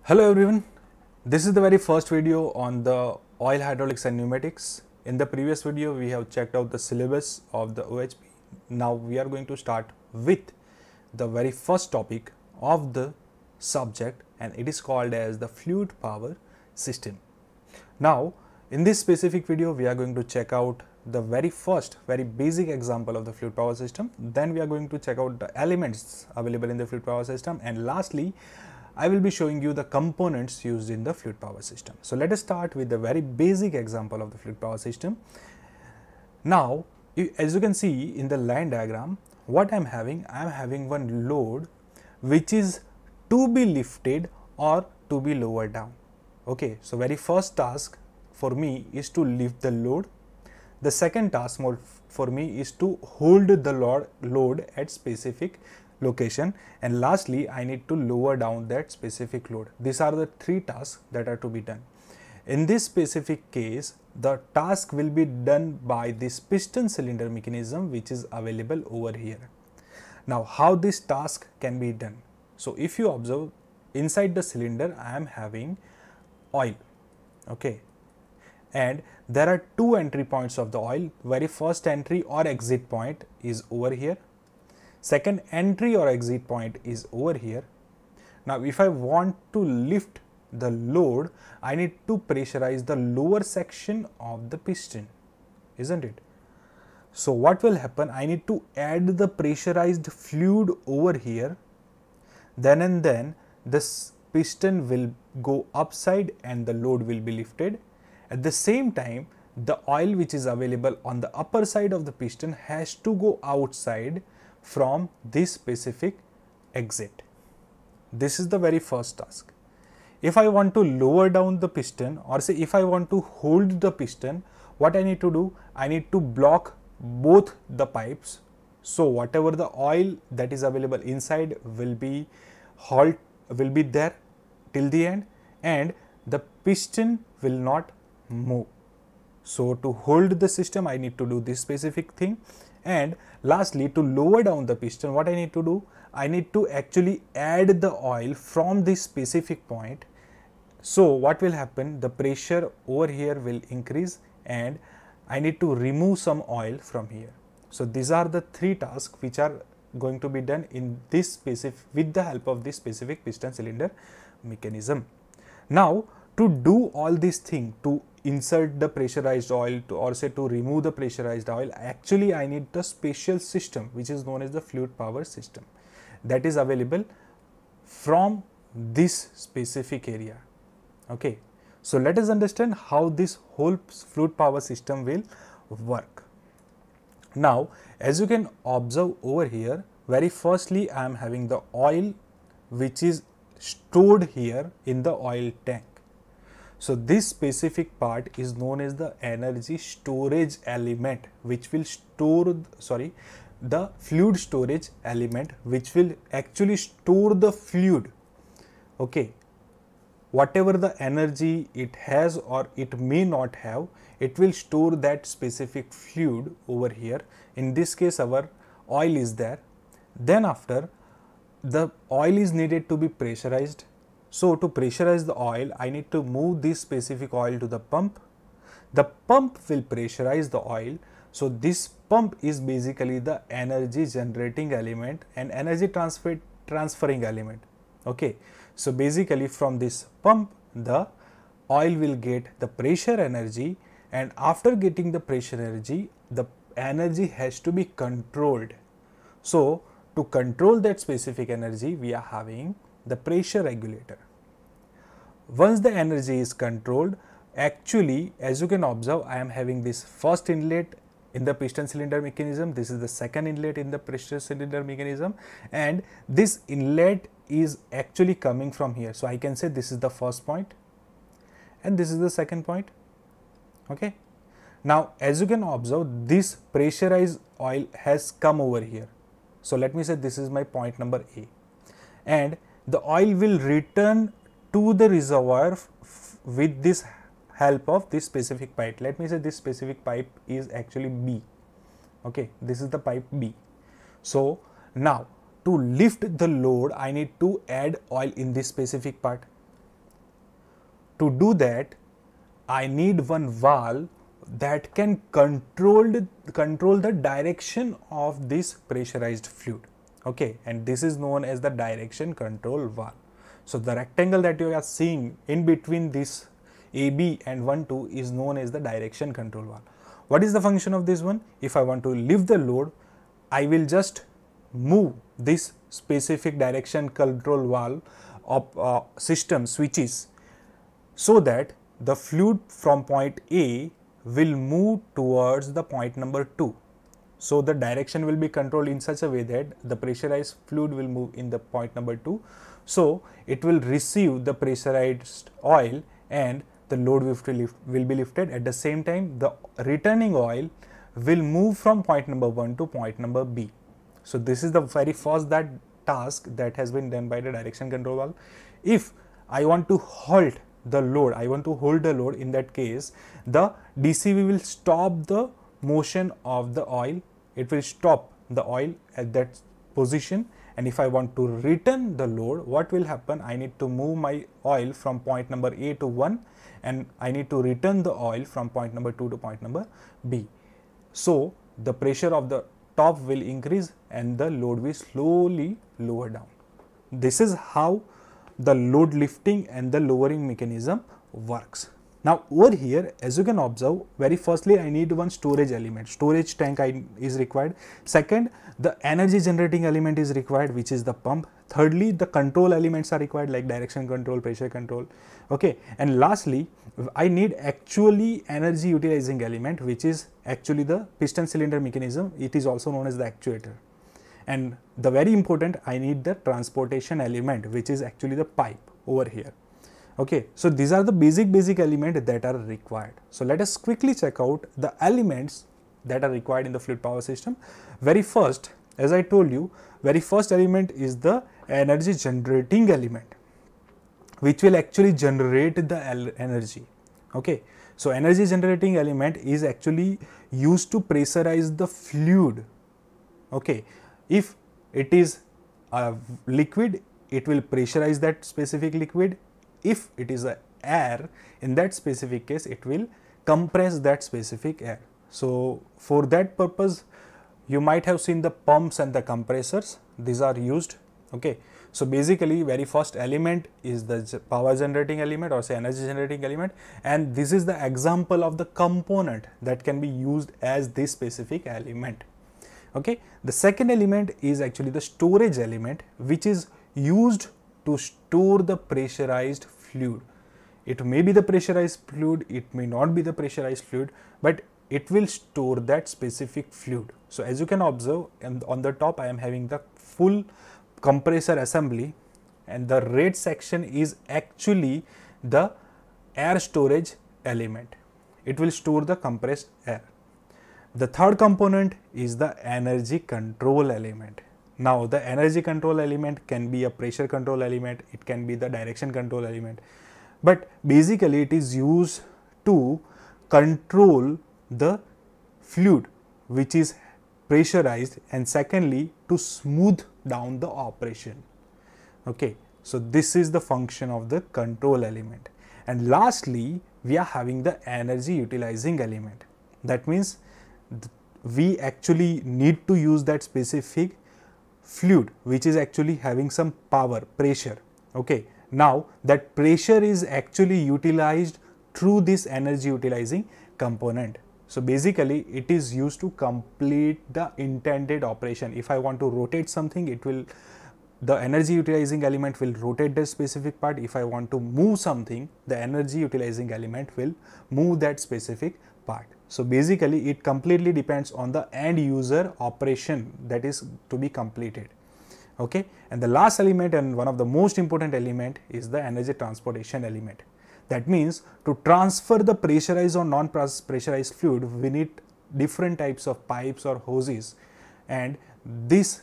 Hello everyone, this is the very first video on the oil hydraulics and pneumatics. In the previous video we have checked out the syllabus of the OHP. Now we are going to start with the very first topic of the subject, and it is called as the fluid power system. Now in this specific video we are going to check out the very first very basic example of the fluid power system. Then we are going to check out the elements available in the fluid power system, and lastly I will be showing you the components used in the fluid power system. So let us start with the very basic example of the fluid power system. Now, as you can see in the line diagram, what I am having one load which is to be lifted or to be lowered down. Okay, so very first task for me is to lift the load. The second task for me is to hold the load at specific location, and lastly I need to lower down that specific load. These are the three tasks that are to be done. In this specific case, the task will be done by this piston cylinder mechanism which is available over here. Now how this task can be done? So if you observe, inside the cylinder I am having oil, okay, and there are two entry points of the oil. Very first entry or exit point is over here. Second entry or exit point is over here. Now if I want to lift the load, I need to pressurize the lower section of the piston, isn't it? So what will happen? I need to add the pressurized fluid over here. Then and then this piston will go upside and the load will be lifted. At the same time, the oil which is available on the upper side of the piston has to go outside from this specific exit. This is the very first task. If I want to lower down the piston, or say if I want to hold the piston, what I need to do? I need to block both the pipes. So whatever the oil that is available inside will be there till the end, and the piston will not move. So to hold the system I need to do this specific thing. And lastly, to lower down the piston, what I need to do? I need to actually add the oil from this specific point. So what will happen? The pressure over here will increase and I need to remove some oil from here. So these are the three tasks which are going to be done in this specific, with the help of this specific piston cylinder mechanism. Now to do all these things, to insert the pressurized oil or say to remove the pressurized oil, actually I need the special system which is known as the fluid power system, that is available from this specific area. Okay, so let us understand how this whole fluid power system will work. Now as you can observe over here, very firstly I am having the oil which is stored here in the oil tank. So this specific part is known as the energy storage element, which will store, the fluid storage element, which will actually store the fluid. Okay, whatever the energy it has or it may not have, it will store that specific fluid over here. In this case our oil is there. Then after, the oil is needed to be pressurized. So to pressurize the oil, I need to move this specific oil to the pump. The pump will pressurize the oil. So this pump is basically the energy generating element and energy transferring element. Okay, so basically from this pump the oil will get the pressure energy, and after getting the pressure energy, the energy has to be controlled. So to control that specific energy, we are having the pressure regulator. Once the energy is controlled, actually as you can observe, I am having this first inlet in the piston cylinder mechanism, this is the second inlet in the pressure cylinder mechanism, and this inlet is actually coming from here. So I can say this is the first point and this is the second point. Okay, now as you can observe, this pressurized oil has come over here. So let me say this is my point number A, and the oil will return to the reservoir with this help of this specific pipe. Let me say this specific pipe is actually B. Okay, this is the pipe B. So now to lift the load, I need to add oil in this specific part. To do that, I need one valve that can control the direction of this pressurized fluid. Okay, and this is known as the direction control valve. So the rectangle that you are seeing in between this AB and 1, 2 is known as the direction control valve. What is the function of this one? If I want to lift the load, I will just move this specific direction control valve of system switches so that the fluid from point A will move towards the point number 2. So the direction will be controlled in such a way that the pressurized fluid will move in the point number 2. So it will receive the pressurized oil and the load will be lifted. At the same time, the returning oil will move from point number 1 to point number B. So this is the very first task that has been done by the direction control valve. If I want to halt the load, I want to hold the load, in that case the DCV will stop the motion of the oil. It will stop the oil at that position, and if I want to return the load, what will happen? I need to move my oil from point number A to 1, and I need to return the oil from point number 2 to point number B. So the pressure of the top will increase and the load will slowly lower down. This is how the load lifting and the lowering mechanism works. Now over here, as you can observe, very firstly I need one storage element, storage tank is required. Second, the energy generating element is required, which is the pump. Thirdly, the control elements are required, like direction control, pressure control. Okay, and lastly, I need actually energy utilizing element, which is actually the piston cylinder mechanism. It is also known as the actuator. And the very important, I need the transportation element, which is actually the pipe over here. Okay, so these are the basic elements that are required. So let us quickly check out the elements that are required in the fluid power system. Very first, as I told you, very first element is the energy generating element, which will actually generate the energy. Okay, so energy generating element is actually used to pressurize the fluid. Okay, if it is a liquid, it will pressurize that specific liquid. If it is a air, in that specific case, it will compress that specific air. So for that purpose, you might have seen the pumps and the compressors. These are used. Okay, so basically very first element is the power generating element, or say energy generating element, and this is the example of the component that can be used as this specific element. Okay, the second element is actually the storage element, which is used to store the pressurized fluid. It may be the pressurized fluid, it may not be the pressurized fluid, but it will store that specific fluid. So as you can observe, and on the top I am having the full compressor assembly, and the red section is actually the air storage element. It will store the compressed air. The third component is the energy control element. Now the energy control element can be a pressure control element, it can be the direction control element, but basically it is used to control the fluid which is pressurized, and secondly to smooth down the operation. Okay, so this is the function of the control element. And lastly, we are having the energy utilizing element. That means we actually need to use that specific fluid which is actually having some power, pressure. Okay, now that pressure is actually utilized through this energy utilizing component. So basically it is used to complete the intended operation. If I want to rotate something, it will, the energy utilizing element will rotate the specific part. If I want to move something, the energy utilizing element will move that specific part. So basically it completely depends on the end user operation that is to be completed. Okay, and the last element and one of the most important element is the energy transportation element. That means to transfer the pressurized or non-pressurized fluid, we need different types of pipes or hoses, and this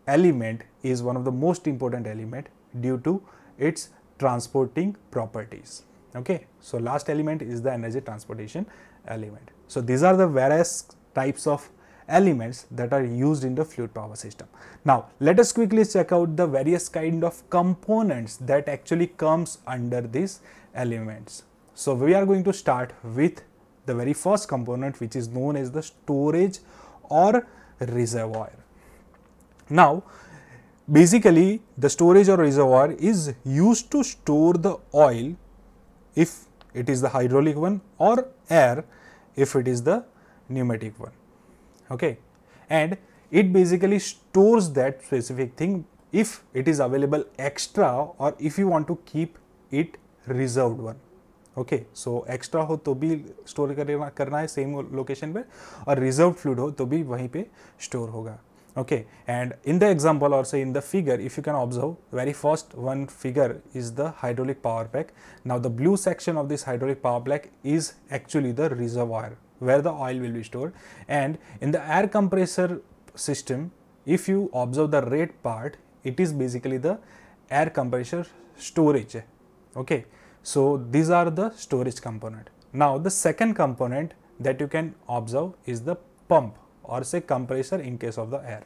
element is one of the most important element due to its transporting properties. Okay, so last element is the energy transportation element. So these are the various types of elements that are used in the fluid power system. Now let us quickly check out the various kind of components that actually comes under these elements. So we are going to start with the very first component, which is known as the storage or reservoir. Now basically the storage or reservoir is used to store the oil if it is the hydraulic one, or air if it is the pneumatic one. Okay, and it basically stores that specific thing if it is available extra, or if you want to keep it reserved one. Okay, so extra हो तो भी store करना है same location पे, और reserve fluid हो तो भी वहीं पे स्टोर होगा. Okay, and in the example, or say in the figure, if you can observe, very first one figure is the hydraulic power pack. Now the blue section of this hydraulic power pack is actually the reservoir where the oil will be stored, and in the air compressor system, if you observe the red part, it is basically the air compressor storage. Okay, so these are the storage component. Now the second component that you can observe is the pump, or say compressor in case of the air.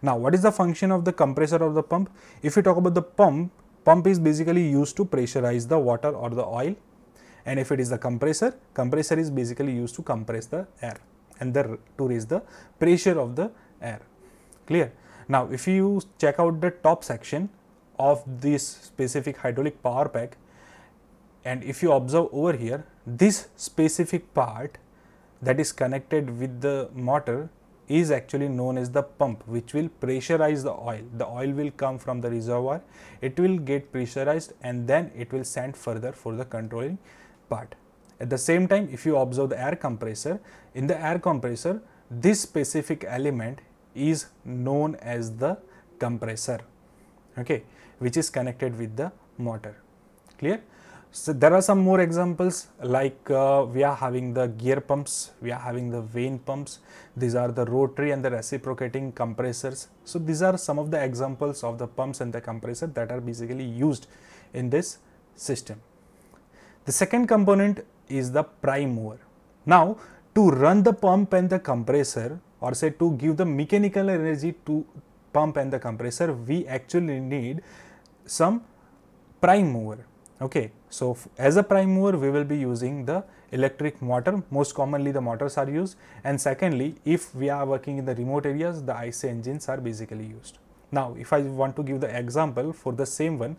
Now what is the function of the compressor or the pump? If you talk about the pump is basically used to pressurize the water or the oil, and if it is the compressor is basically used to compress the air and to raise the pressure of the air. Clear? Now if you check out the top section of this specific hydraulic power pack, and if you observe over here, this specific part that is connected with the motor is actually known as the pump, which will pressurize the oil. The oil will come from the reservoir, it will get pressurized, and then it will send further for the controlling part. At the same time, if you observe the air compressor, in the air compressor, this specific element is known as the compressor, okay, which is connected with the motor. Clear? So there are some more examples, like we are having the gear pumps, we are having the vane pumps. These are the rotary and the reciprocating compressors. So these are some of the examples of the pumps and the compressor that are basically used in this system. The second component is the prime mover. Now to run the pump and the compressor, or say to give the mechanical energy to pump and the compressor, we actually need some prime mover. Okay, so as a prime mover, we will be using the electric motor. Most commonly the motors are used, and secondly, if we are working in the remote areas, the IC engines are basically used. Now if I want to give the example for the same one,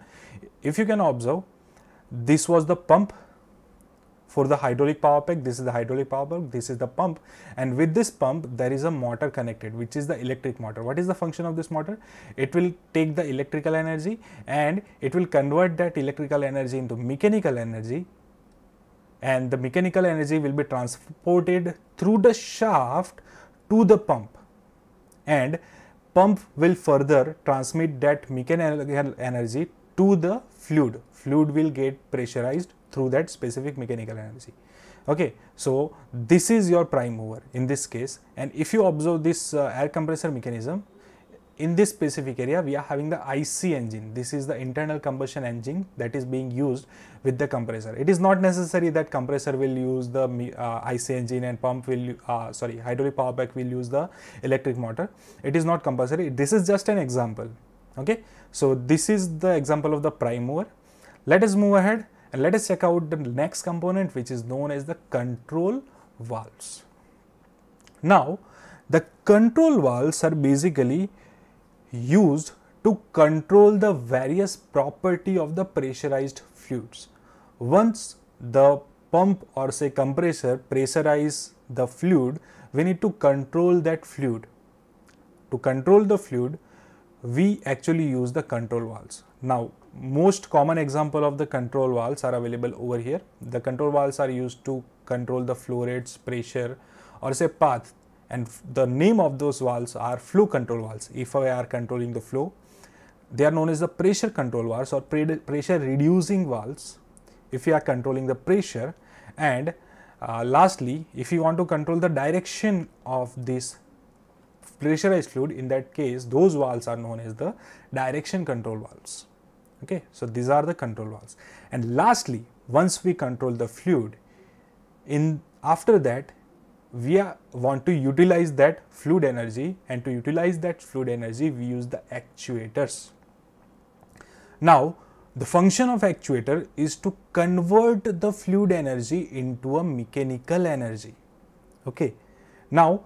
if you can observe, this was the pump for the hydraulic power pack, this is the hydraulic power pack, this is the pump, and with this pump there is a motor connected, which is the electric motor. What is the function of this motor? It will take the electrical energy and it will convert that electrical energy into mechanical energy, and the mechanical energy will be transported through the shaft to the pump, and pump will further transmit that mechanical energy to the fluid. Fluid will get pressurized through that specific mechanical energy. Okay, so this is your prime mover in this case, and if you observe this air compressor mechanism, in this specific area we are having the IC engine. This is the internal combustion engine that is being used with the compressor. It is not necessary that compressor will use the IC engine and pump will hydraulic power pack will use the electric motor. It is not compulsory. This is just an example. Okay, so this is the example of the prime mover. Let us move ahead and let us check out the next component, which is known as the control valves. Now the control valves are basically used to control the various property of the pressurized fluids. Once the pump or say compressor pressurize the fluid, we need to control that fluid. To control the fluid, we actually use the control valves. Now most common example of the control valves are available over here. The control valves are used to control the flow rates, pressure, or say path, and the name of those valves are flow control valves. If we are controlling the flow, they are known as the pressure control valves or pressure reducing valves if you are controlling the pressure, and lastly, if you want to control the direction of this pressurized fluid, in that case those valves are known as the direction control valves. Okay, so these are the control valves. And lastly, once we control the fluid, after that want to utilize that fluid energy, and to utilize that fluid energy we use the actuators. Now the function of actuator is to convert the fluid energy into a mechanical energy. Okay. Now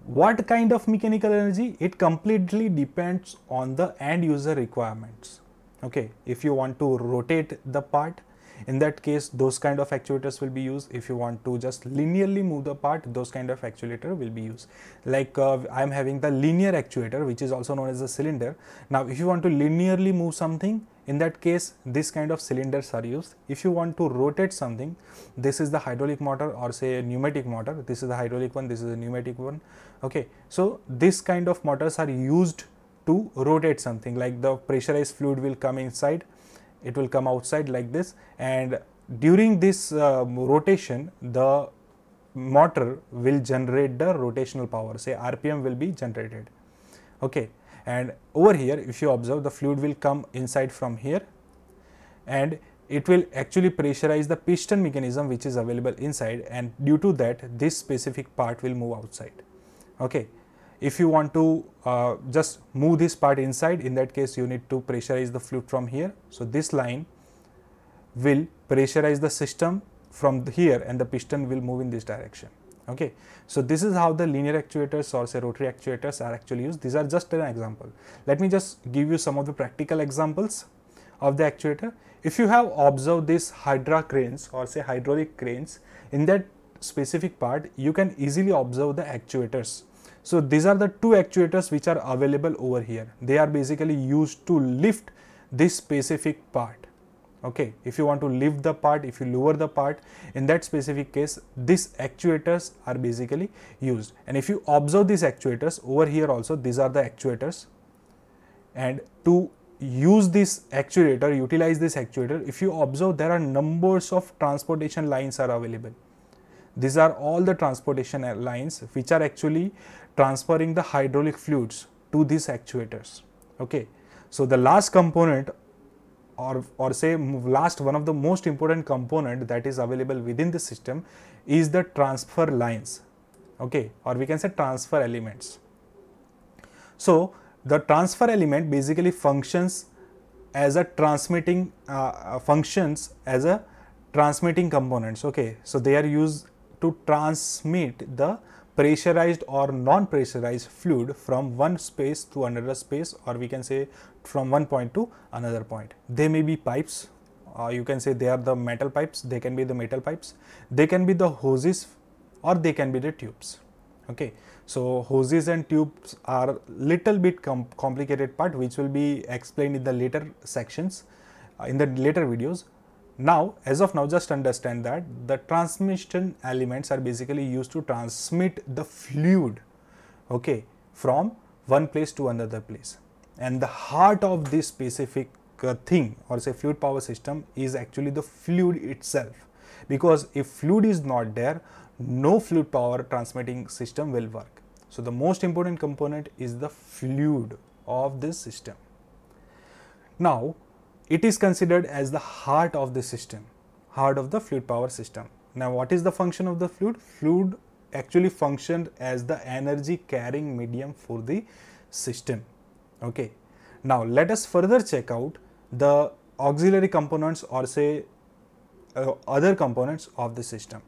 what kind of mechanical energy? It completely depends on the end user requirements. Okay. If you want to rotate the part, in that case those kind of actuators will be used. If you want to just linearly move the part, those kind of actuator will be used. Like I am having the linear actuator, which is also known as a cylinder. Now if you want to linearly move something, in that case this kind of cylinders are used. If you want to rotate something, this is the hydraulic motor, or say a pneumatic motor. This is the hydraulic one, this is a pneumatic one. Okay, so this kind of motors are used to rotate something, like the pressurized fluid will come inside, it will come outside like this, and during this rotation the motor will generate the rotational power, say RPM will be generated. Okay, and over here if you observe, the fluid will come inside from here, and it will actually pressurize the piston mechanism which is available inside, and due to that this specific part will move outside. Okay. If you want to just move this part inside, in that case you need to pressurize the fluid from here. So this line will pressurize the system from here, and the piston will move in this direction. Okay. So this is how the linear actuators, or say rotary actuators, are actually used. These are just an example. Let me just give you some of the practical examples of the actuator. If you have observed these hydra cranes, or say hydraulic cranes, in that specific part you can easily observe the actuators. So these are the two actuators which are available over here. They are basically used to lift this specific part. Okay, if you want to lift the part, if you lower the part, in that specific case these actuators are basically used. And if you observe these actuators over here also, these are the actuators, and to use this actuator, utilize this actuator, if you observe, there are numbers of transportation lines are available. These are all the transportation lines which are actually transferring the hydraulic fluids to these actuators. Okay, so the last component, or say last one of the most important component that is available within the system, is the transfer lines. Okay, or we can say transfer elements. So the transfer element basically functions as a transmitting components. Okay, so they are used to transmit the pressurized or non-pressurized fluid from one space to another space, or we can say from one point to another point. They may be pipes, you can say they are the metal pipes, they can be the metal pipes, they can be the hoses, or they can be the tubes. Okay, so hoses and tubes are little bit complicated part, which will be explained in the later sections, in the later videos. Now, as of now, just understand that the transmission elements are basically used to transmit the fluid, okay, from one place to another place. And the heart of this specific thing, or say fluid power system, is actually the fluid itself. Because if fluid is not there, no fluid power transmitting system will work. So the most important component is the fluid of this system. Now, it is considered as the heart of the system, heart of the fluid power system. Now, what is the function of the fluid? Fluid actually functioned as the energy carrying medium for the system. Okay. Now, let us further check out the auxiliary components, or say other components of the system.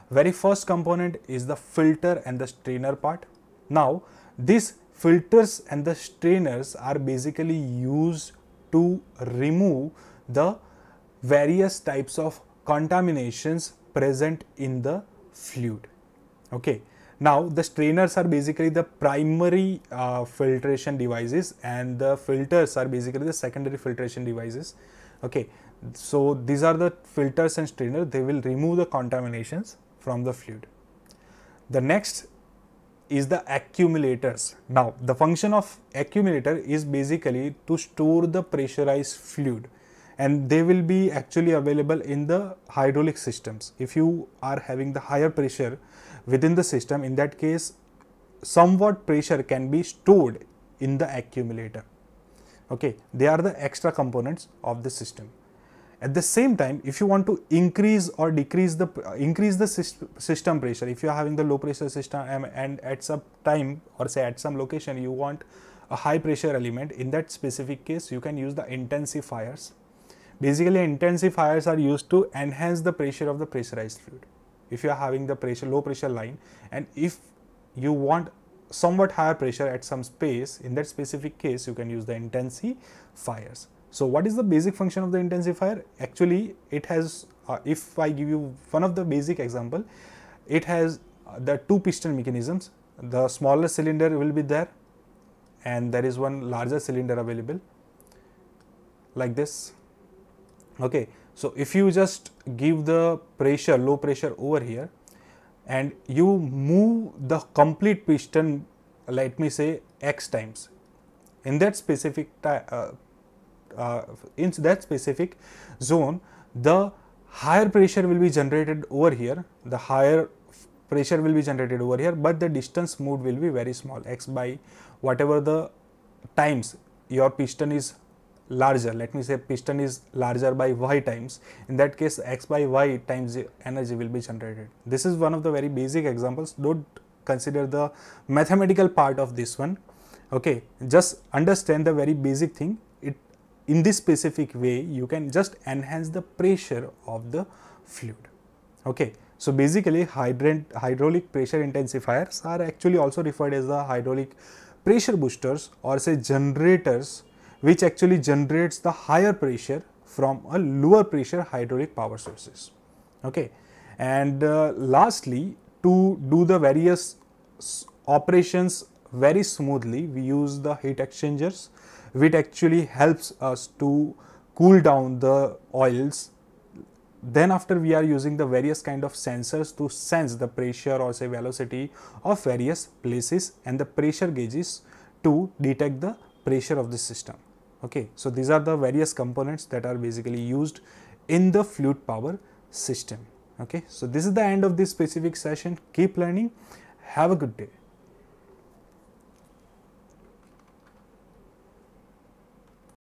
Very first component is the filter and the strainer part. Now, these filters and the strainers are basically used to remove the various types of contaminations present in the fluid. Okay. Now, the strainers are basically the primary filtration devices, and the filters are basically the secondary filtration devices. Okay. So these are the filters and strainers. They will remove the contaminations from the fluid. The next is the accumulators. Now, the function of accumulator is basically to store the pressurized fluid, and they will be actually available in the hydraulic systems. If you are having the higher pressure within the system, in that case somewhat pressure can be stored in the accumulator. Okay, they are the extra components of the system. At the same time, if you want to increase or decrease the system pressure, if you are having the low pressure system and at some time or say at some location you want a high pressure element, in that specific case you can use the intensifiers. Basically, intensifiers are used to enhance the pressure of the pressurized fluid. If you are having the low pressure line, and if you want somewhat higher pressure at some space, in that specific case you can use the intensifiers. So what is the basic function of the intensifier? Actually, it has, if I give you one of the basic example, it has the two piston mechanisms. The smaller cylinder will be there and there is one larger cylinder available like this. Okay, so if you just give the pressure, low pressure over here, and you move the complete piston, let me say x times, in that specific zone, the higher pressure will be generated over here, the higher pressure will be generated over here, but the distance moved will be very small, x by whatever the times your piston is larger. Let me say piston is larger by y times, in that case x by y times energy will be generated. This is one of the very basic examples. Don't consider the mathematical part of this one. Okay, just understand the very basic thing. In this specific way you can just enhance the pressure of the fluid. Okay, so basically hydraulic pressure intensifiers are actually also referred as the hydraulic pressure boosters, or say generators, which actually generates the higher pressure from a lower pressure hydraulic power sources. Okay, and lastly, to do the various operations very smoothly, we use the heat exchangers, which actually helps us to cool down the oils. Then after, we are using the various kind of sensors to sense the pressure or say velocity of various places, and the pressure gauges to detect the pressure of the system. Okay, so these are the various components that are basically used in the fluid power system. Okay, so this is the end of this specific session. Keep learning. Have a good day.